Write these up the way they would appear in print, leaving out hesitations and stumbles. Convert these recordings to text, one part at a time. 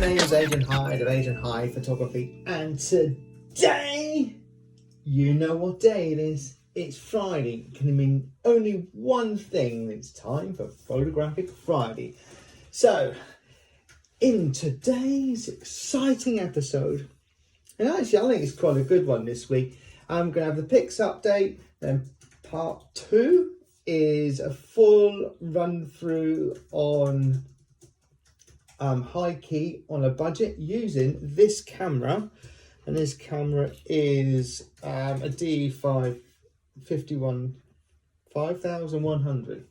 name's Agent Hyde of Agent Hyde Photography, and today, you know what day it is. It's Friday. It can mean only one thing. It's time for Photographic Friday. So, in today's exciting episode, and actually I think it's quite a good one this week, I'm going to have the Picz update, then part 2 is a full run through on high key on a budget using this camera, and this camera is a D5 5100.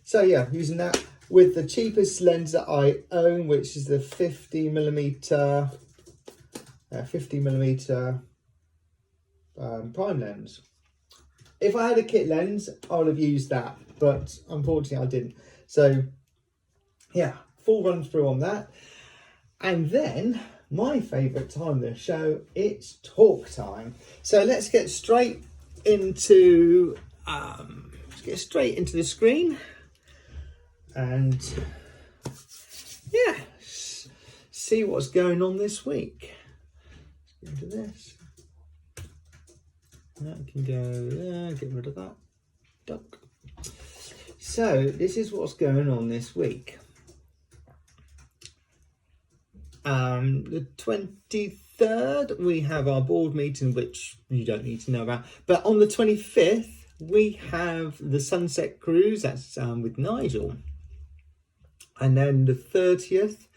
So yeah, using that with the cheapest lens that I own, which is the 50mm prime lens. If I had a kit lens, I would have used that, but unfortunately I didn't. So yeah, full run through on that. And then my favourite time of the show, it's talk time. So let's get straight into the screen and yeah, see what's going on this week. Let's go into this. That can go there, get rid of that. Duck. So this is what's going on this week. The 23rd, we have our board meeting, which you don't need to know about. But on the 25th, we have the sunset cruise. That's with Nigel. And then the 30th,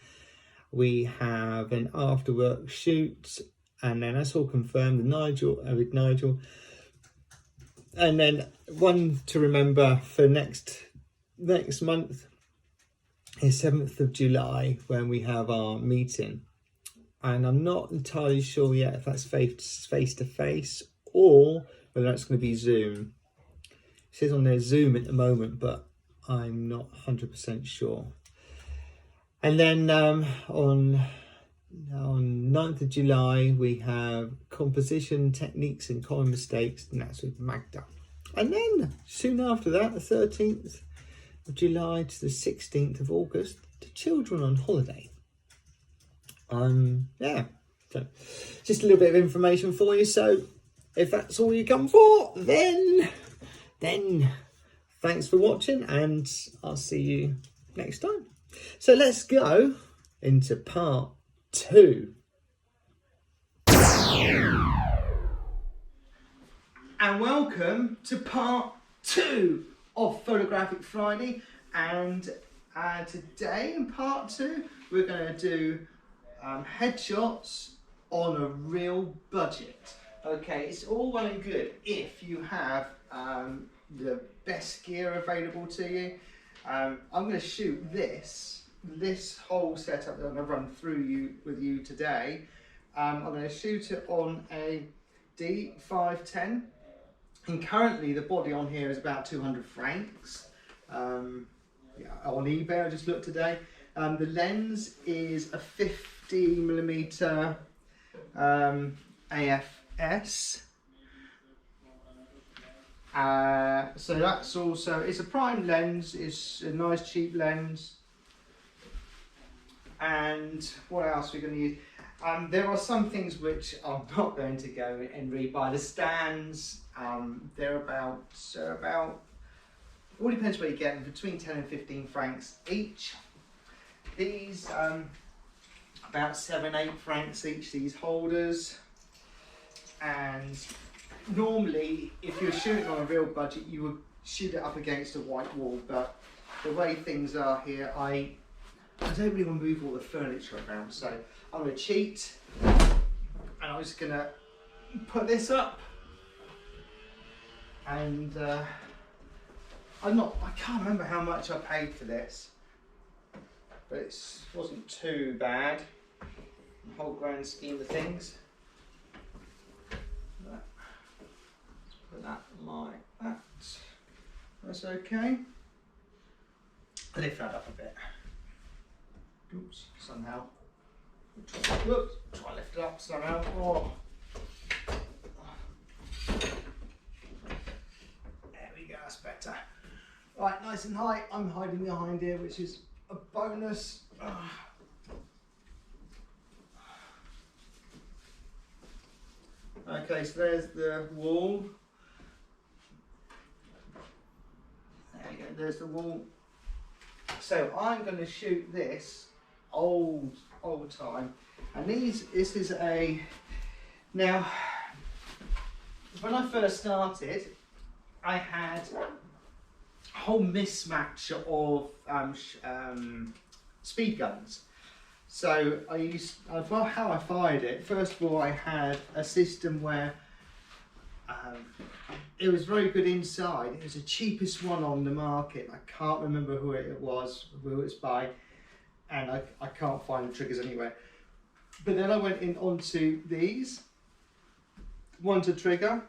we have an after work shoot. And then that's all confirmed with Nigel. And then one to remember for next month is 7th of July when we have our meeting. And I'm not entirely sure yet if that's face to face or whether that's going to be Zoom. It says on there Zoom at the moment, but I'm not 100% sure. And then on 9th of July, we have composition techniques and common mistakes, and that's with Magda. And then soon after that, the 13th of July to the 16th of August, to children on holiday. Yeah, so just a little bit of information for you. So if that's all you come for, then thanks for watching, and I'll see you next time. So let's go into part 2. And welcome to part 2 of Photographic Friday. And today in part 2, we're going to do headshots on a real budget. Okay, it's all well and good if you have the best gear available to you. I'm going to shoot this whole setup that I'm going to run through with you today. I'm going to shoot it on a D510, and currently the body on here is about 200 francs. Yeah, on eBay I just looked today. The lens is a 50mm AFS. So that's also, it's a prime lens, it's a nice cheap lens. And what else are we going to use? There are some things which I'm not going to go and rebuy. The stands, they're about, all depends where you get them, between 10 and 15 francs each. These, about 7-8 francs each, these holders. And normally, if you're shooting on a real budget, you would shoot it up against a white wall, but the way things are here, I don't really want to move all the furniture around, so I'm going to cheat, and I'm just going to put this up, and I can't remember how much I paid for this, but it wasn't too bad, in the whole grand scheme of things. Let's put that like that. That's okay. Lift that up a bit. Oops, somehow. Whoops, try to lift it up somehow. Oh. There we go, that's better. Right, nice and high. I'm hiding behind here, which is a bonus. Okay, so there's the wall. There you go, there's the wall. So I'm going to shoot this old time. And this is a, now, when I first started, I had a whole mismatch of speed guns. So how I fired it, first of all I had a system where it was very good inside. It was the cheapest one on the market. I can't remember who it was by, and I can't find the triggers anywhere. But then I went in onto these. One's a trigger,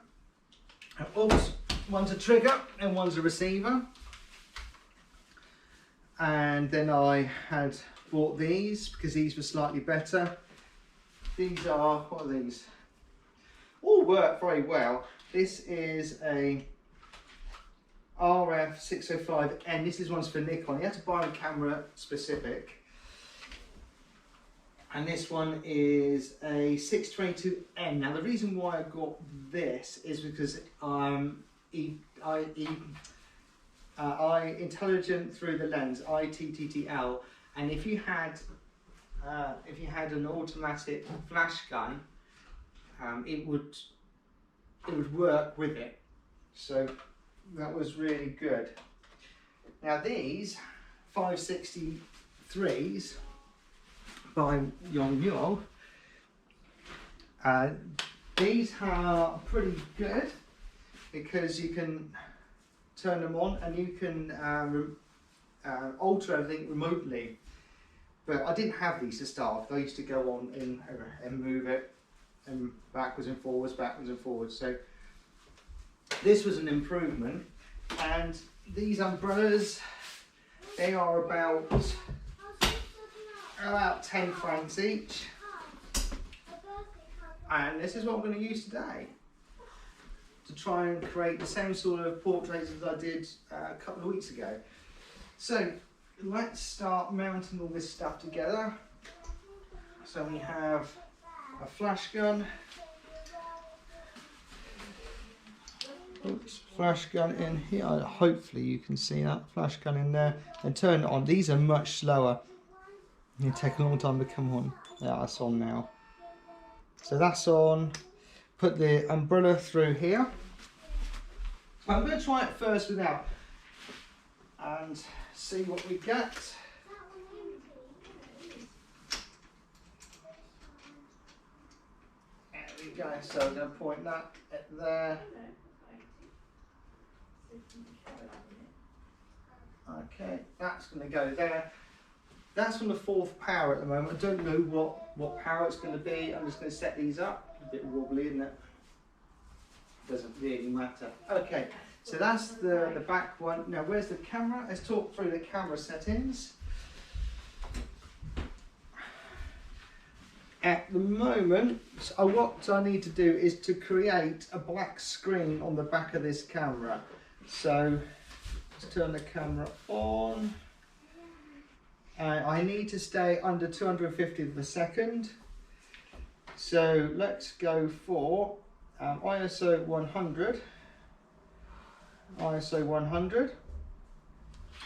oops, one's a trigger and one's a receiver. And then I had bought these because these were slightly better. These are, what are these? All work very well. This is a RF 605N. This is one's for Nikon. You have to buy a camera specific. And this one is a 622N. Now the reason why I got this is because I intelligent through the lens, ITTTL, and if you had an automatic flash gun, it would work with it. So that was really good. Now these 563s by Yong, these are pretty good because you can turn them on and you can alter everything remotely. But I didn't have these to start with. I used to go on and move it and backwards and forwards, So this was an improvement. And these umbrellas, they are about 10 francs each. And this is what I'm going to use today to try and create the same sort of portraits as I did a couple of weeks ago. So let's start mounting all this stuff together. So we have a flash gun. Oops, flash gun in here. Hopefully you can see that flash gun in there. And turn it on. These are much slower. It take a long time to come on. Yeah, that's on now. So that's on. Put the umbrella through here. I'm going to try it first without and see what we get. There we go. So I'm going to point that at there. Okay, that's going to go there. That's on the 4th power at the moment. I don't know what power it's going to be. I'm just going to set these up. A bit wobbly, isn't it? Doesn't really matter. Okay, so that's the back one. Now, where's the camera? Let's talk through the camera settings. At the moment, what I need to do is to create a black screen on the back of this camera. So let's turn the camera on. I need to stay under 250 of a second. So let's go for ISO 100,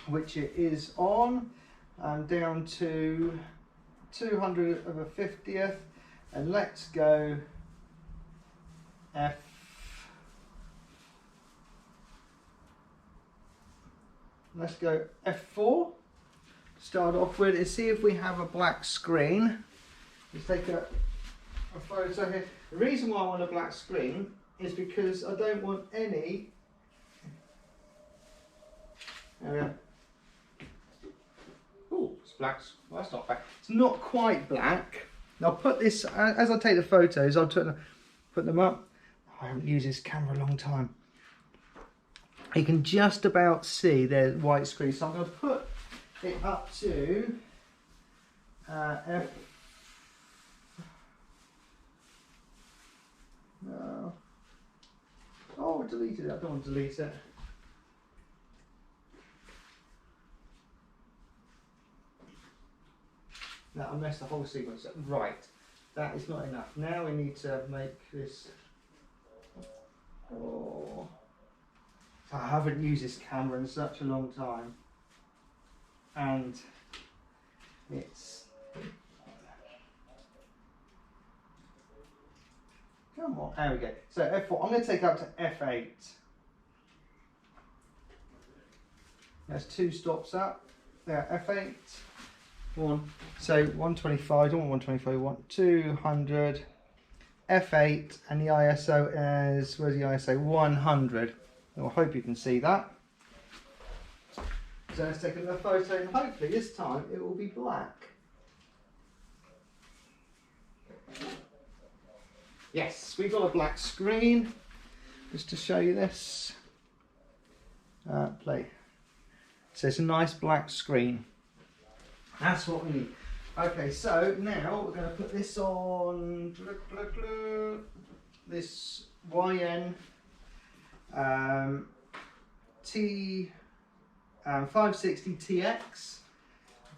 which it is on, and down to 200 of a 50th, and let's go F4. Start off with and see if we have a black screen. Let's take a photo here. The reason why I want a black screen is because I don't want any. There we go. Oh, it's black. Well, that's not bad. It's not quite black. I'll put this as I take the photos. I'll put them up. I haven't used this camera a long time. You can just about see the white screen. So I'm going to put it up to F. No. Oh, I deleted it. I don't want to delete it. No, I messed the whole sequence up. Right, that is not enough. Now we need to make this Oh, I haven't used this camera in such a long time, and it's, come on, there we go. So F4, I'm going to take up to F8. That's 2 stops up. There, F8. One. So 125, don't want 125, we want 200. F8, and the ISO is, where's the ISO? 100. I hope you can see that. So let's take another photo, and hopefully this time it will be black. Yes, we've got a black screen. Just to show you this. Play. So it's a nice black screen. That's what we need. Okay, so now we're going to put this on this YN T 560 TX.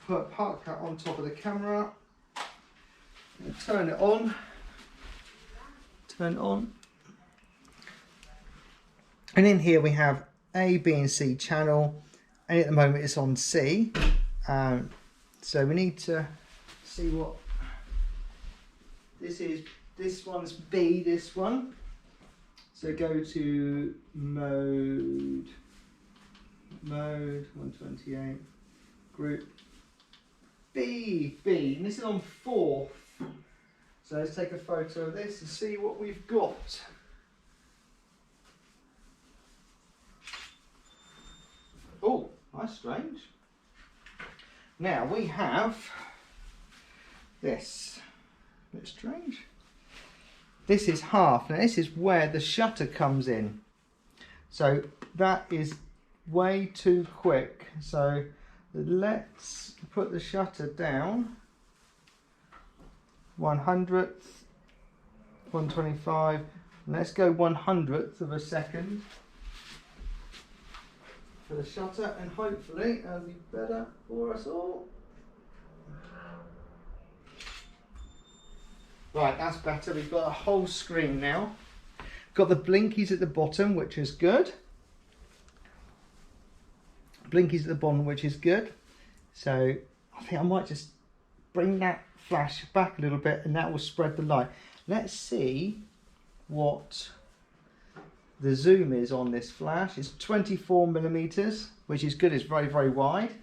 Put park cut on top of the camera. Turn it on. Turn it on. And in here we have A, B, and C channel. And at the moment it's on C. So we need to see what this is. This one's B, this one. So go to mode 128, group B, and this is on 4th. So let's take a photo of this and see what we've got. Oh, that's strange. Now we have this. A bit strange. This is half. Now this is where the shutter comes in. So that is way too quick. So let's put the shutter down. 100th, 125. And let's go 100th of a second for the shutter, and hopefully it'll be better for us all. Right, that's better. We've got a whole screen now. Got the blinkies at the bottom, which is good. Blinkies at the bottom, which is good. So I think I might just bring that flash back a little bit, and that will spread the light. Let's see what the zoom is on this flash. It's 24mm, which is good. It's very, very wide.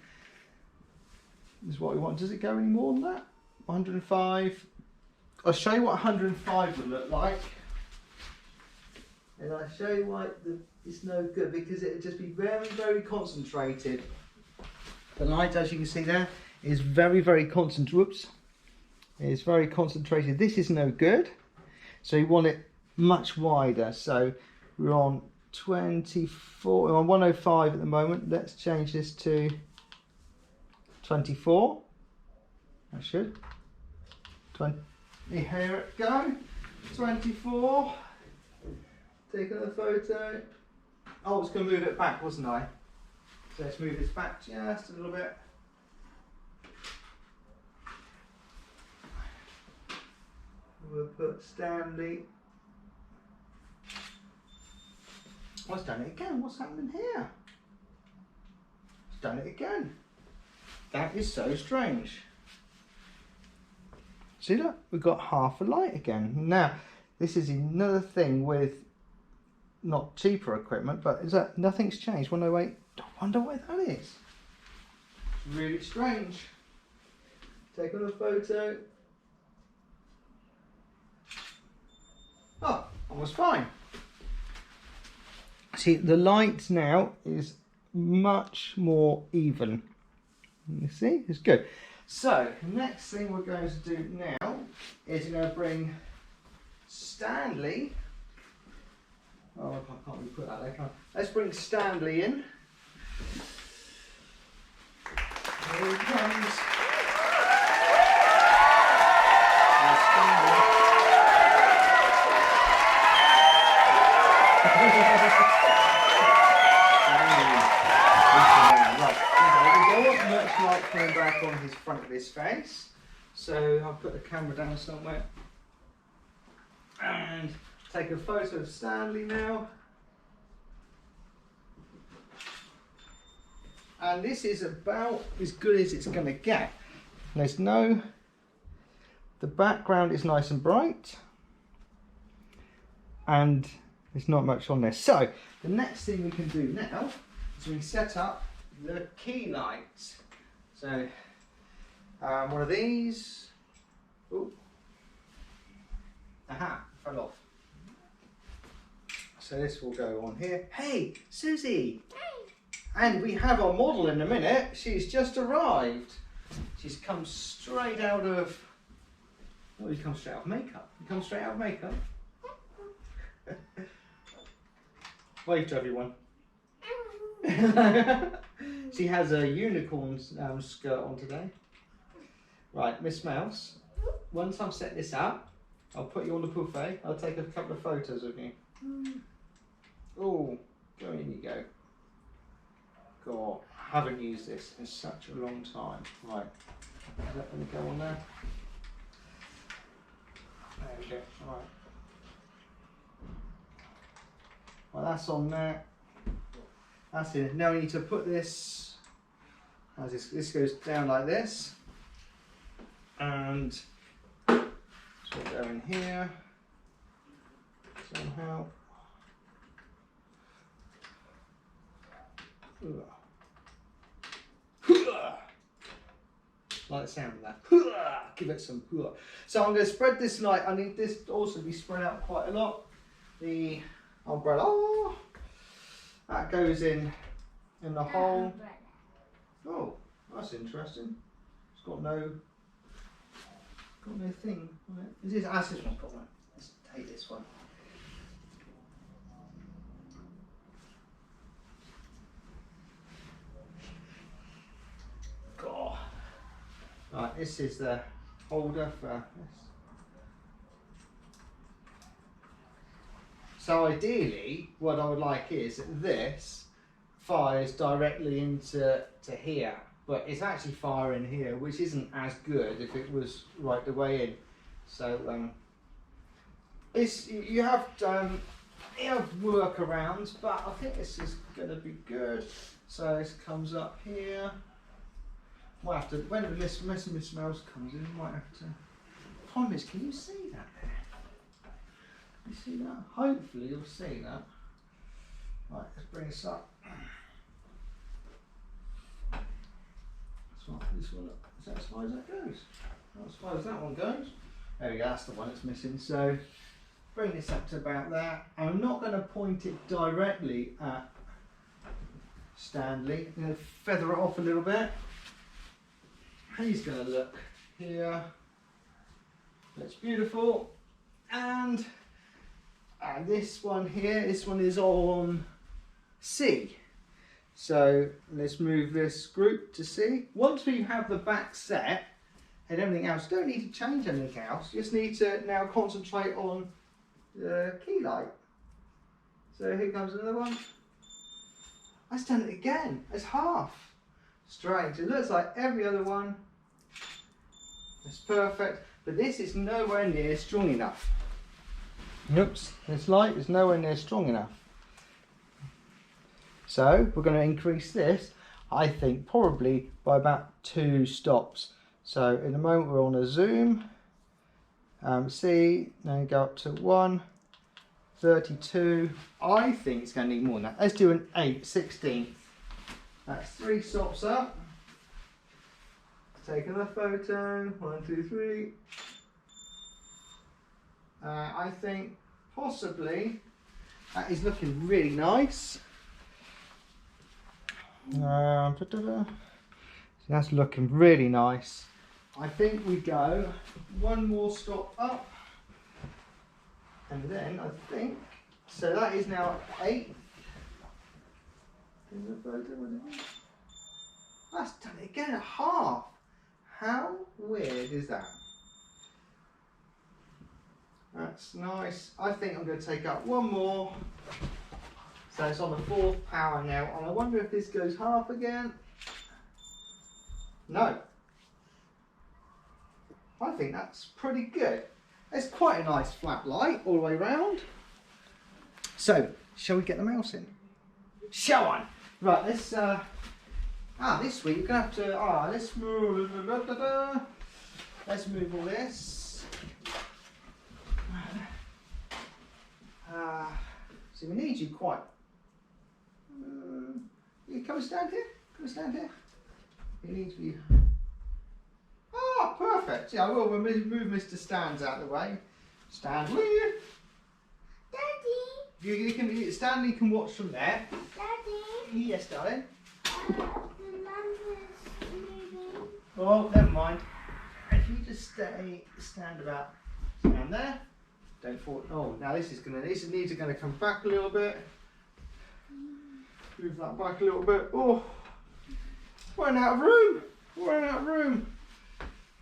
This is what we want. Does it go any more than that? 105. I'll show you what 105 would look like. And I'll show you why it's no good, because it would just be very, very concentrated. The light, as you can see there, is very, very concentrated. Whoops. It's very concentrated. This is no good. So you want it much wider. So we're on 24, we're on 105 at the moment. Let's change this to 24. I should. 20. Here it go. 24. Take another photo. Oh, I was going to move it back, wasn't I? So let's move this back just a little bit. We'll put Stanley. Oh, it's done it again. What's happening here? It's done it again. That is so strange. See, look, we've got half a light again. Now, this is another thing with not cheaper equipment, but is that nothing's changed? 108. I wonder why that is. It's really strange. Take another photo. Oh, almost fine. See, the light now is much more even. You see, it's good. So, next thing we're going to do now is we're going to bring Stanley. Oh, I can't really put that there, can I? Let's bring Stanley in. Here he comes. Much light coming back on his front of his face, so I'll put the camera down somewhere and take a photo of Stanley now. And this is about as good as it's going to get. The background is nice and bright. And there's not much on there. So, the next thing we can do now is we set up the key light. So, one of these. Ooh. Aha, fell off. So this will go on here. Hey, Susie! Hey! And we have our model in a minute. She's just arrived. She's come straight out of... Well, you come straight out of makeup. You come straight out of makeup. Wave to everyone. She has a unicorn skirt on today. Right, Miss Mouse. Once I've set this up, I'll put you on the buffet. I'll take a couple of photos of you. Oh, go in you go. God, I haven't used this in such a long time. Right, is that going to go on there? There we go, right. Well, that's on there. That's it. Now we need to put this, as this goes down like this. And this will go in here somehow. Like the sound of that. Give it some. So I'm going to spread this light. I need this to also be spread out quite a lot. The umbrella that goes in the hole. Oh, that's interesting. It's got no thing on it. This one's got one. Let's take this one. God. Right, this is the holder for this. So ideally, what I would like is that this fires directly into here, but it's actually firing here, which isn't as good if it was right the way in. So you have workarounds, but I think this is going to be good. So this comes up here. Might have to, when the Miss Mouse comes in, might have to. Problem is, can you see that there? You see that? Hopefully you'll see that. Right, let's bring this up. This one, is that as far as that goes? Not as far as that one goes. There we go, that's the one that's missing. So bring this up to about that. I'm not going to point it directly at Stanley. I'm going to feather it off a little bit. He's going to look here. That's beautiful. And this one here, this one is on C. So let's move this group to C. Once we have the back set and everything else, don't need to change anything else. Just need to now concentrate on the key light. So here comes another one. I've done it again. It's half. Strange. It looks like every other one. It's perfect. But this is nowhere near strong enough. Oops, this light is nowhere near strong enough. So we're going to increase this, I think, probably by about 2 stops. So in a moment we're on a zoom. See, then go up to 1, 32. I think it's going to need more than that. Let's do an 8/16. That's 3 stops up. Take another photo. 1, 2, 3. I think possibly that is looking really nice. That's looking really nice. I think we go 1 more stop up, and then I think so. That is now 8. That's done it again at half. How weird is that? That's nice. I think I'm going to take up 1 more. So it's on the 4th power now, and I wonder if this goes half again. No. I think that's pretty good. It's quite a nice flat light all the way round. So, shall we get the mouse in? Shall I? Right, let's This week you're gonna have to. Let's move. Let's move all this. So we need you quite. You come and stand here. Come and stand here. You need to be. Perfect. Yeah, I will. We'll move Mr. Stands out of the way. Stand, will you? Daddy. You can. Stanley can watch from there. Daddy. Yes, darling. The lamp is moving. Oh, never mind. If you just stand there. Don't fall. Oh, now these knees are gonna come back a little bit. Move that back a little bit. Oh, we're out of room. We're out of room.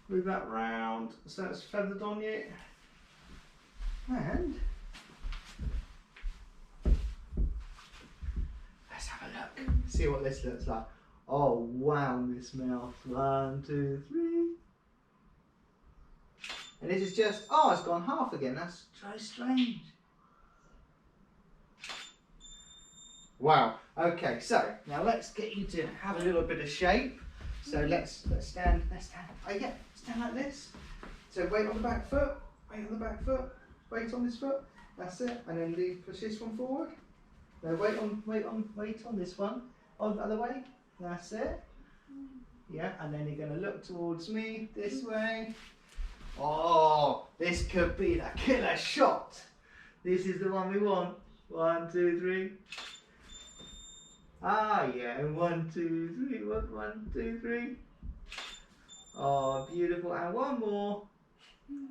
Move that round so it's feathered on you. And let's have a look. See what this looks like. Oh wow, this mouth. 1, 2, 3. And this is just, it's gone half again. That's very strange. Wow. Okay, so now let's get you to have a little bit of shape. So let's stand. Oh yeah, stand like this. So weight on the back foot. Weight on the back foot. Weight on this foot. That's it. And then push this one forward. No, weight on this one. On the other way. That's it. Yeah, and then you're going to look towards me this way. Oh, this could be the killer shot. This is the one we want. 1, 2, 3. Yeah, 1, 2, 3. 1, 2, 3. Oh, beautiful. And one more.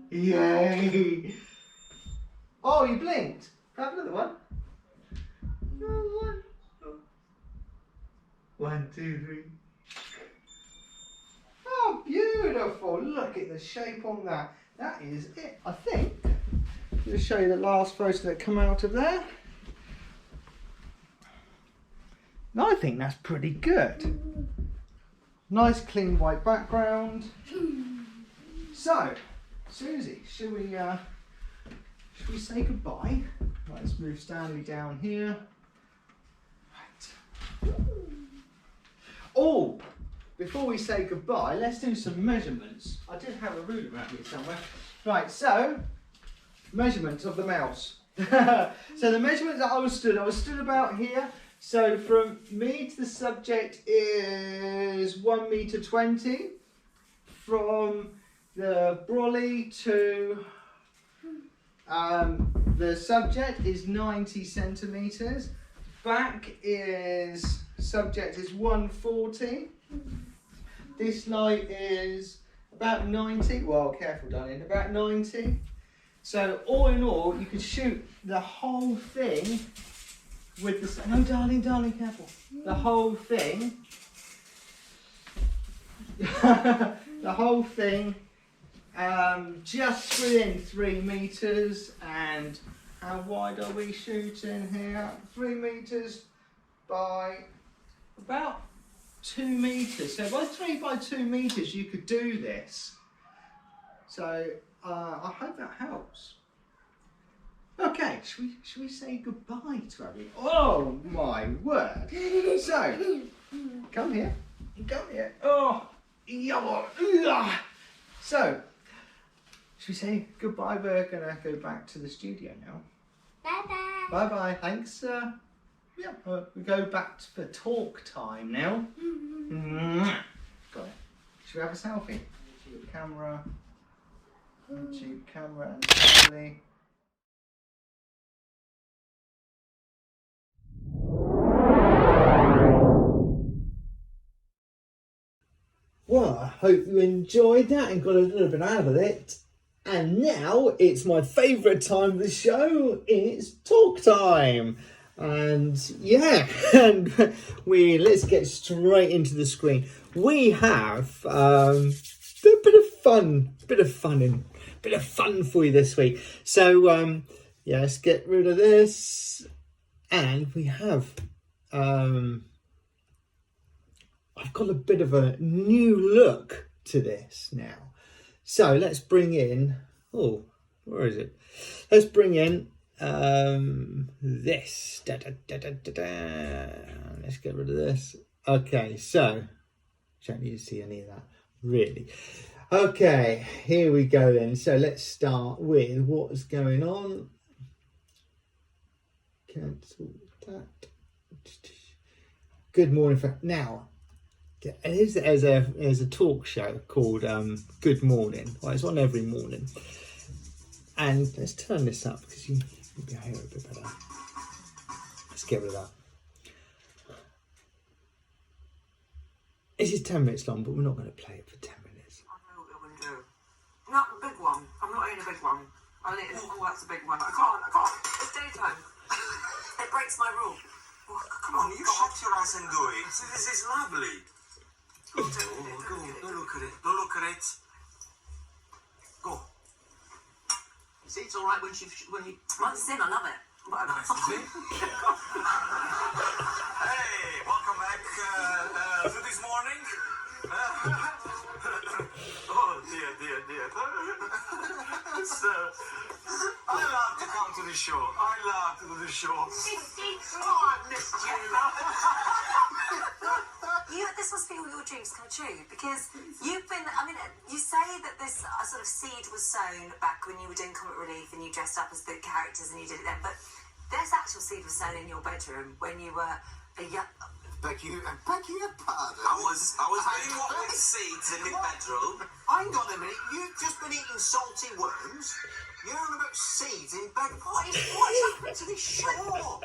Yay! Oh, you blinked. Have another one. 1, 2, 3. Oh, beautiful. Look at the shape on that. That is it, I think. I'll show you the last photo that come out of there. I think that's pretty good. Nice clean white background. So, Susie, should we say goodbye? Right, let's move Stanley down here. Right. Oh, before we say goodbye, let's do some measurements. I did have a ruler around here somewhere. Right, so measurements of the mouse. So the measurements that I was stood about here. So from me to the subject is 1.20 meters. From the brolly to the subject is 90 centimeters. Back is subject is 140. This light is about 90. Well, careful, darling. About 90. So all in all, you could shoot the whole thing with the. No, darling, careful. The whole thing. The whole thing. Just within 3 meters. And how wide are we shooting here? 3 meters by about 2 meters. So by 3 by 2 meters, you could do this. So I hope that helps. Okay, should we say goodbye to everyone? Oh my word! So come here. Oh, yeah. So should we say goodbye? We're gonna go back to the studio now. Bye-bye. Bye-bye. Thanks. Yeah, we go back for talk time now. Got it. Should we have a selfie? Cheap camera. Cheap camera and selfie. Well, I hope you enjoyed that and got a little bit out of it. And now it's my favourite time of the show. It's talk time. And yeah, and let's get straight into the screen. We have a bit of fun for you this week. So yeah, let's get rid of this. And we have I've got a bit of a new look to this now. So let's bring in, where is it? Let's bring in this. Let's get rid of this. Okay, so Don't need to see any of that, really. Okay, here we go then. So let's start with what's going on. Cancel that. Good morning. Now, there's a talk show called Good Morning. Well, it's on every morning. And let's turn this up because you can hear it a bit better. Let's get rid of that. This is 10 minutes long, but we're not going to play it for 10 minutes. I know what we're going to do. Not a big one. I'm not eating a big one. Oh, that's a big one. I can't. It's daytime. It breaks my rule. Oh, come on, you shut your ass and do it. This is lovely. Don't look at it. Don't look at it. Go. You see, it's all right when you. Once it's in, I love it. Nice, is it? Hey, welcome back to this morning. Oh dear. I love to come to the show. I love to do the show. Oh, I missed you. This must be all your dreams come true, because you've been, you say that this sort of seed was sown back when you were doing Comic Relief and you dressed up as the characters and you did it then, but this actual seed was sown in your bedroom when you were a young... Beg your pardon. I was doing what with seeds in my bedroom. Hang on a minute, you've just been eating salty worms. You're on about seeds in bed. What's happened to this show?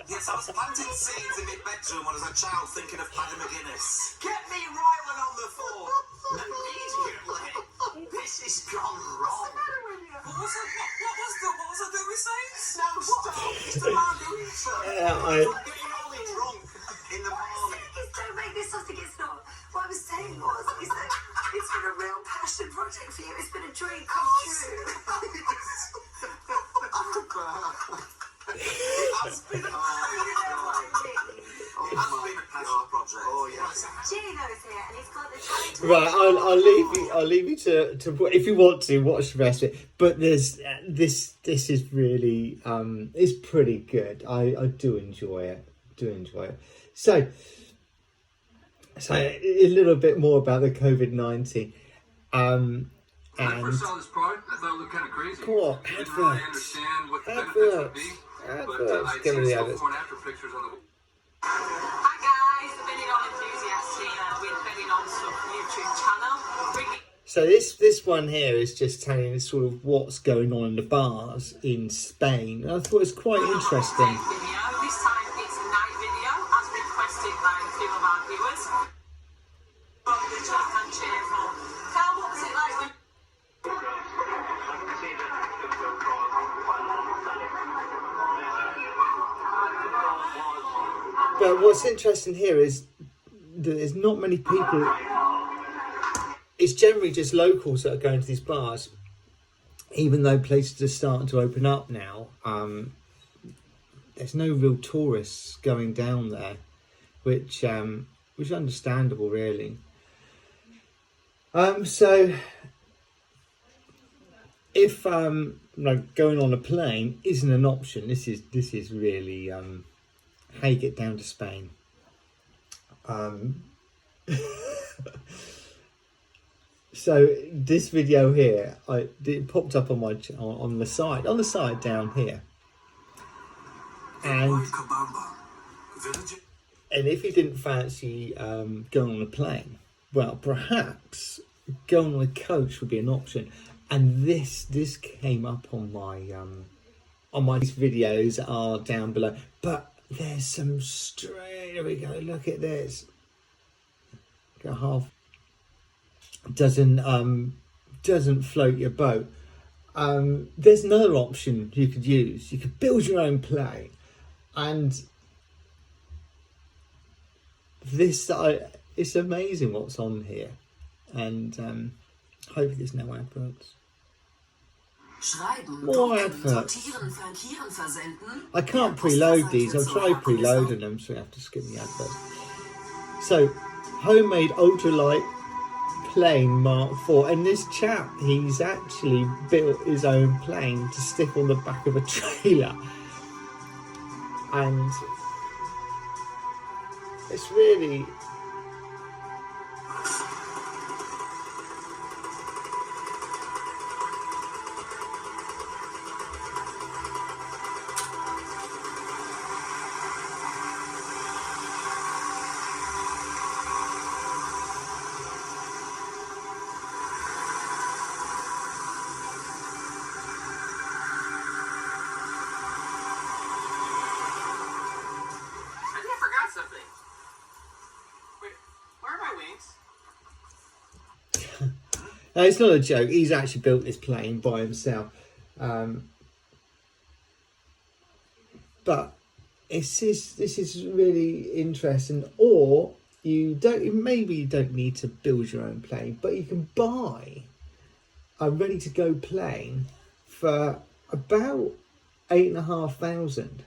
Yes, I was planting seeds in my bedroom when I was a child thinking of Paddy McGuinness. Get me Rylan on the phone. Immediately. This has gone wrong. What was I doing seeds? No, stop. It's the margarita. Yeah, I'm getting only drunk in the morning. Don't make this something it's not. What I was saying was, is that it's been a real passion project for you. It's been a dream come true. It has been a passion project. Oh yes. Gino's here, and he's got the challenge. Right, I'll leave you to if you want to watch the rest of it. But there's this is really it's pretty good. I do enjoy it. So a little bit more about the COVID-19. When I first saw this product, I thought it looked kind of crazy. Cool. I didn't really understand what the benefits would be, but I'd seen some before and after pictures on the... Hi guys, the Billy On Enthusiast here with Billy On Stuff YouTube channel. So this one here is just telling us sort of what's going on in the bars in Spain. And I thought it was quite interesting. This time it's a night video, as requested by a few of our viewers. From the chat and cheerful. Carl, what was it like when... But what's interesting here is that there's not many people. It's generally just locals that are going to these bars, even though places are starting to open up now. There's no real tourists going down there, which is understandable, really. So if like going on a plane isn't an option, this is really how you get down to Spain. So this video here, it popped up on my on the side down here, and if you didn't fancy going on a plane, well, perhaps going on a coach would be an option. And this came up on my these videos are down below, but there's some straight. Here we go. Look at this. Got half. Doesn't float your boat. There's another option you could use. You could build your own plane, and it's amazing what's on here, and hopefully there's no adverts. More adverts. I can't preload these. I've tried preloading them, so we have to skip the adverts. So, homemade ultralight plane Mark IV, and this chap, he's actually built his own plane to stick on the back of a trailer, and it's really It's not a joke. He's actually built this plane by himself. But this is really interesting. Or you don't need to build your own plane, but you can buy a ready-to-go plane for about $8,500.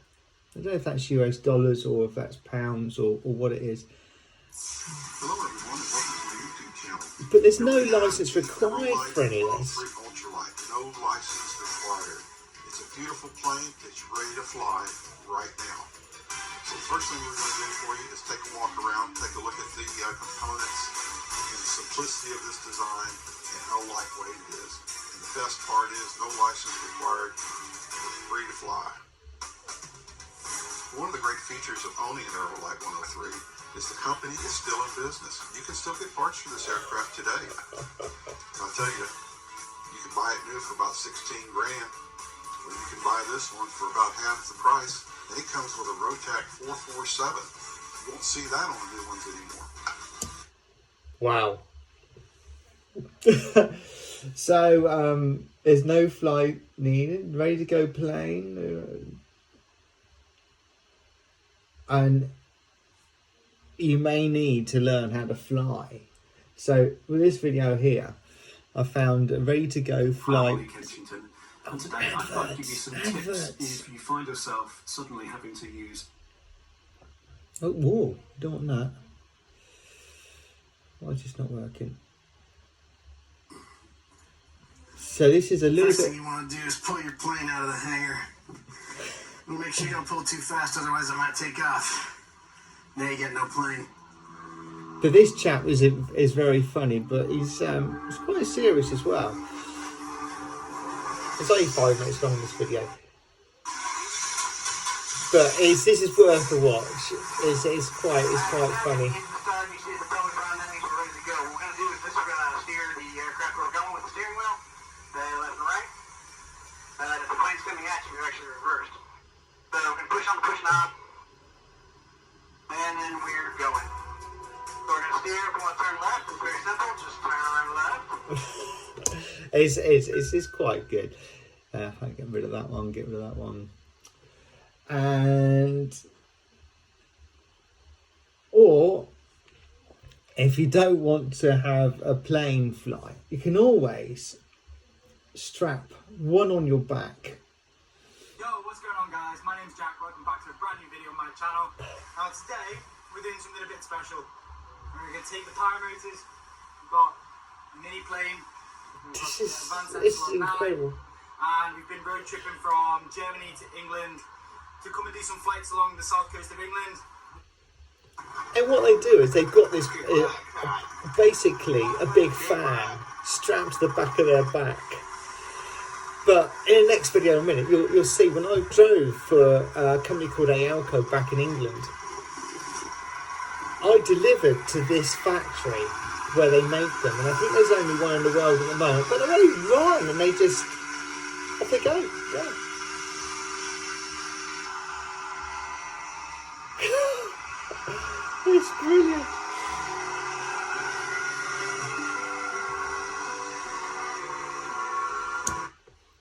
I don't know if that's US dollars or if that's pounds or what it is. Hello everyone, welcome to my YouTube channel. But there's no license required for any of this. Ultralight, no license required. It's a beautiful plane that's ready to fly right now. So the first thing we're going to do for you is take a walk around, take a look at the components and the simplicity of this design and how lightweight it is. And the best part is no license required. It's free to fly. One of the great features of owning an Aerolite 103 is the company is still in business. You can still get parts for this aircraft today. I'll tell you, you can buy it new for about 16 grand, or you can buy this one for about half the price. And it comes with a Rotac 447. You won't see that on the new ones anymore. Wow. So there's no flight needed, ready to go plane. And you may need to learn how to fly. So with this video here, I found a ready to go flight. And today I'd like to give you some tips if you find yourself suddenly having to use... Oh, whoa, don't want that. Why is this not working? So this is a little First bit... thing you want to do is pull your plane out of the hangar. Make sure you don't pull too fast, otherwise it might take off. Now you get no plane. But this chap is very funny, but he's quite serious as well. It's only 5 minutes long, this video, but this is worth a watch. It's quite funny. If the plane's coming at you, you're actually reversed. So we can push on the push knob, and then we're going. So we're going to steer. If we want to turn left, it's very simple. Just turn left. It's quite good. If I get rid of that one, get rid of that one. And or if you don't want to have a plane fly, you can always strap one on your back. Yo, what's going on guys? My name's Jack, welcome back to a brand new video on my channel. Now today, we're doing something a bit special. We're going to take the power motors, we've got a mini plane, This is incredible. And we've been road tripping from Germany to England to come and do some flights along the south coast of England. And what they do is they've got this, basically a big fan strapped to the back of their back. But in the next video in a minute, you'll see when I drove for a company called Aalco back in England, I delivered to this factory where they make them, and I think there's only one in the world at the moment, but they run and they just, off they go, yeah. It's brilliant.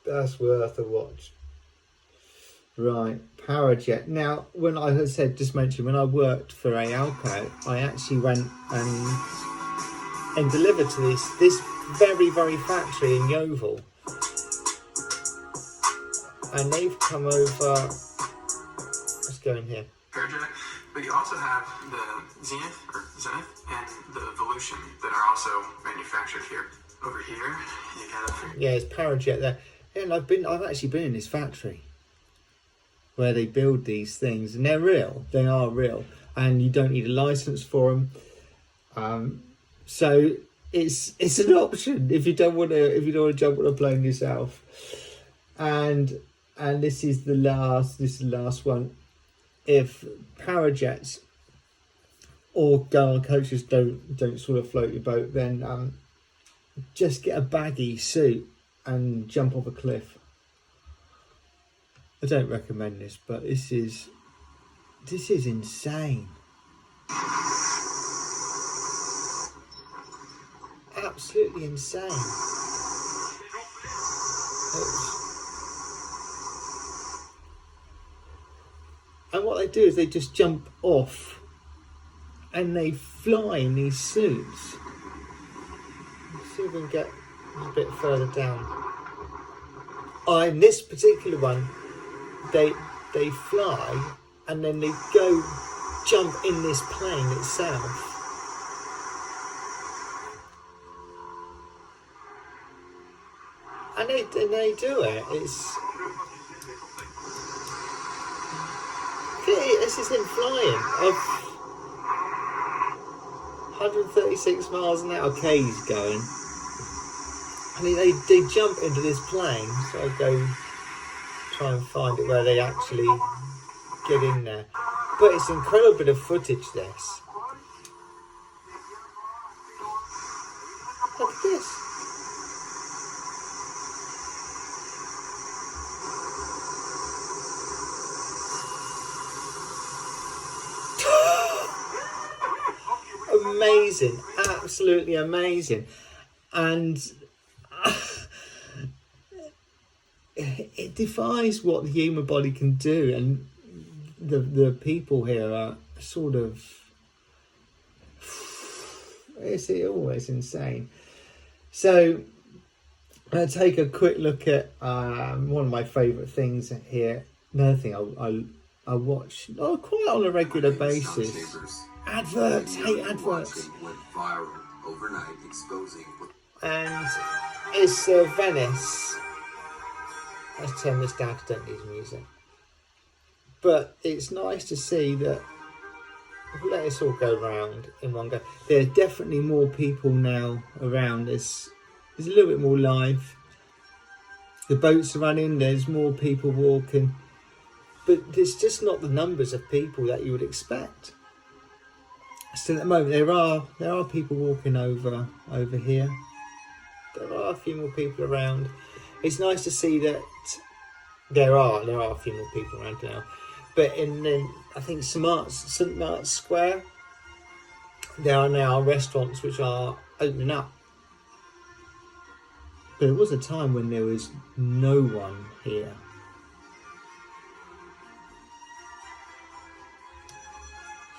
That's worth a watch. Right, Parajet. Now, when I mentioned when I worked for Aalco, I actually went and delivered to this very factory in Yeovil, and they've come over. Let's go in here. Parajet, but you also have the Zenith and the Evolution that are also manufactured here. Over here, you got yeah, it's Parajet there. And I've actually been in this factory where they build these things, and they're real. They are real, and you don't need a license for them. So it's an option if you don't want to jump on a plane yourself. And this is the last one. If Parajets or Gal coaches don't sort of float your boat, then just get a baggy suit and jump off a cliff. I don't recommend this, but this is insane. absolutely insane. And what they do is they just jump off and they fly in these suits. Let's see if we can get a bit further down. Oh, in this particular one, they fly and then they go jump in this plane itself. And they do it. This is him flying. 136 miles an hour. Okay, he's going. And they jump into this plane. So I go try and find it where they actually get in there. But it's an incredible bit of footage, this. Look at this. Amazing, absolutely amazing. And it defies what the human body can do, and the people here are sort of, it's always insane. So I'll take a quick look at one of my favourite things here. Another thing I watch quite on a regular basis. Adverts, hate adverts. Went viral overnight, exposing. And it's Venice. Let's turn this down because I don't need music. But it's nice to see that. Let us all go round in one go. There's definitely more people now around. There's a little bit more life. The boats are running. There's more people walking, but it's just not the numbers of people that you would expect. So at the moment there are people walking over here. There are a few more people around. It's nice to see that there are a few more people around now. But in I think St Mark's Square, there are now restaurants which are opening up. But there was a time when there was no one here.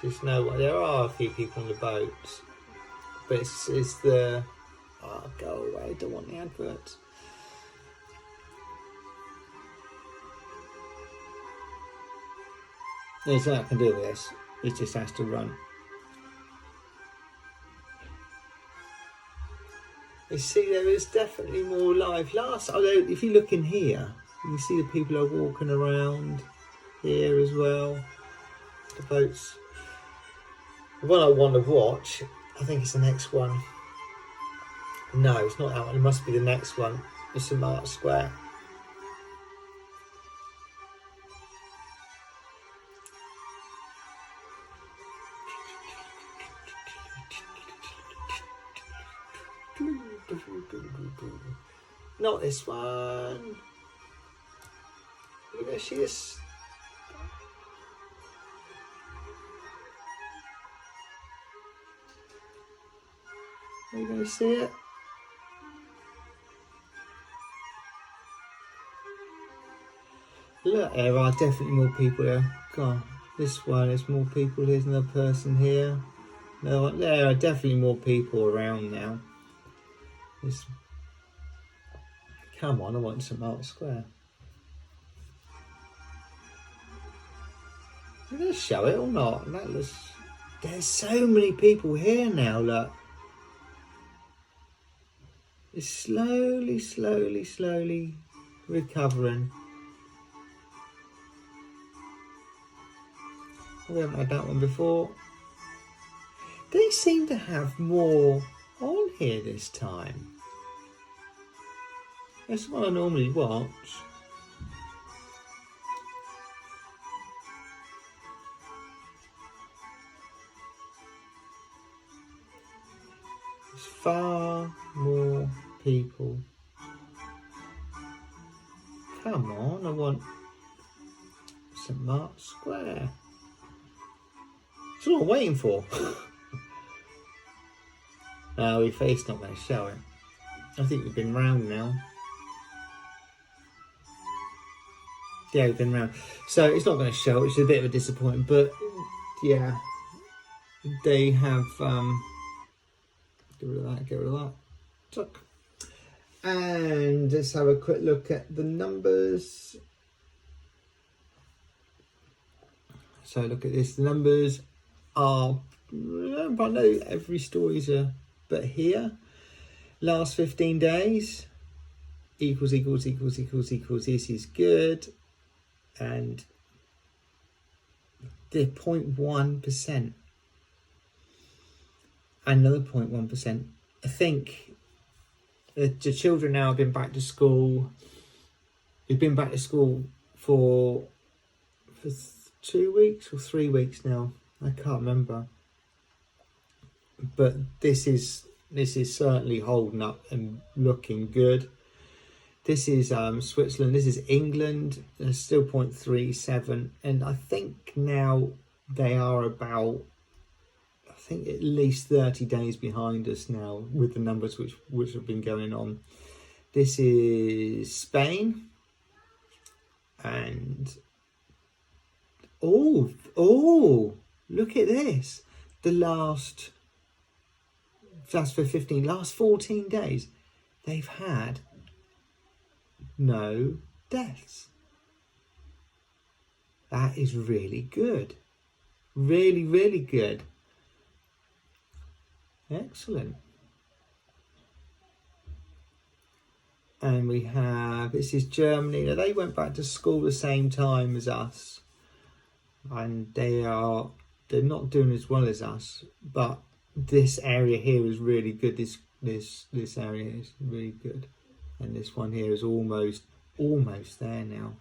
Just no one. There are a few people on the boats, but it's the go away. I don't want the adverts. There's nothing I can do with this. It just has to run. You see, there is definitely more life. Although if you look in here, you can see the people are walking around here as well. The boats. The one I want to watch, I think it's the next one. No, it's not that one. It must be the next one. It's St Mark's Square. Not this one. Look, there she is. Are you going to see it? Look, there are definitely more people there. God, this one, there's more people. There's another person here. No, there are definitely more people around now. Come on, I want St Mark's Square. Are they going to show it or not? There's so many people here now, look. It's slowly recovering. We haven't had that one before. They seem to have more on here this time. That's what I normally watch. There's far more people. Come on, I want St Mark's Square. That's what I'm waiting for. No, it's not going to show it. I think we've been round now. Yeah, we've been round. So it's not going to show, which is a bit of a disappointment. But yeah, they have... get rid of that, get rid of that. Tuck. And let's have a quick look at the numbers. So look at this. The numbers are... I know every story's a... But here, last 15 days, equals. This is good. And the 0.1%. Another 0.1%. I think the children now have been back to school. We've been back to school for 2 weeks or 3 weeks now. I can't remember. But this is certainly holding up and looking good. This is Switzerland. This is England. It's still 0.37, and I think now they are about, I think, at least 30 days behind us now with the numbers which have been going on. This is Spain, and oh, look at this. That's for 15. Last 14 days, they've had no deaths. That is really good. Really, really good. Excellent. And we have, this is Germany. Now, they went back to school the same time as us, and they're not doing as well as us, but this area here is really good. This area is really good, and this one here is almost there now.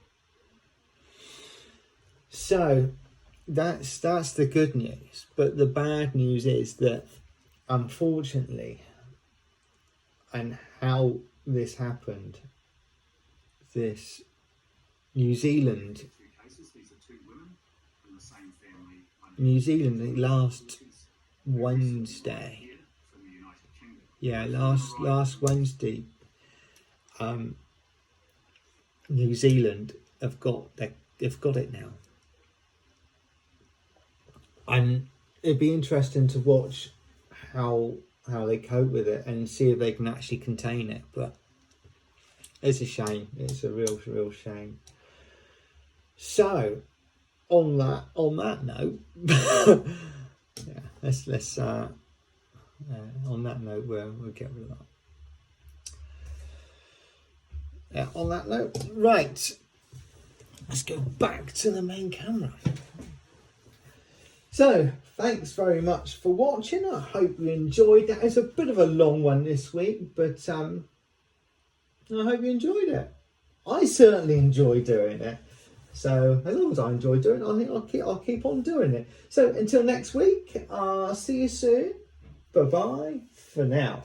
So that's the good news. But the bad news is that, unfortunately, and how this happened, this New Zealand last Wednesday. Yeah, last Wednesday, New Zealand have got it now, and it'd be interesting to watch how they cope with it and see if they can actually contain it. But it's a shame. It's a real shame. So on that note, yeah, let's on that note, we'll get rid of that. Yeah, on that note, right, let's go back to the main camera. So, thanks very much for watching. I hope you enjoyed that. It's a bit of a long one this week, but I hope you enjoyed it. I certainly enjoy doing it. So, as long as I enjoy doing it, I think I'll keep on doing it. So, until next week, see you soon. Bye-bye for now.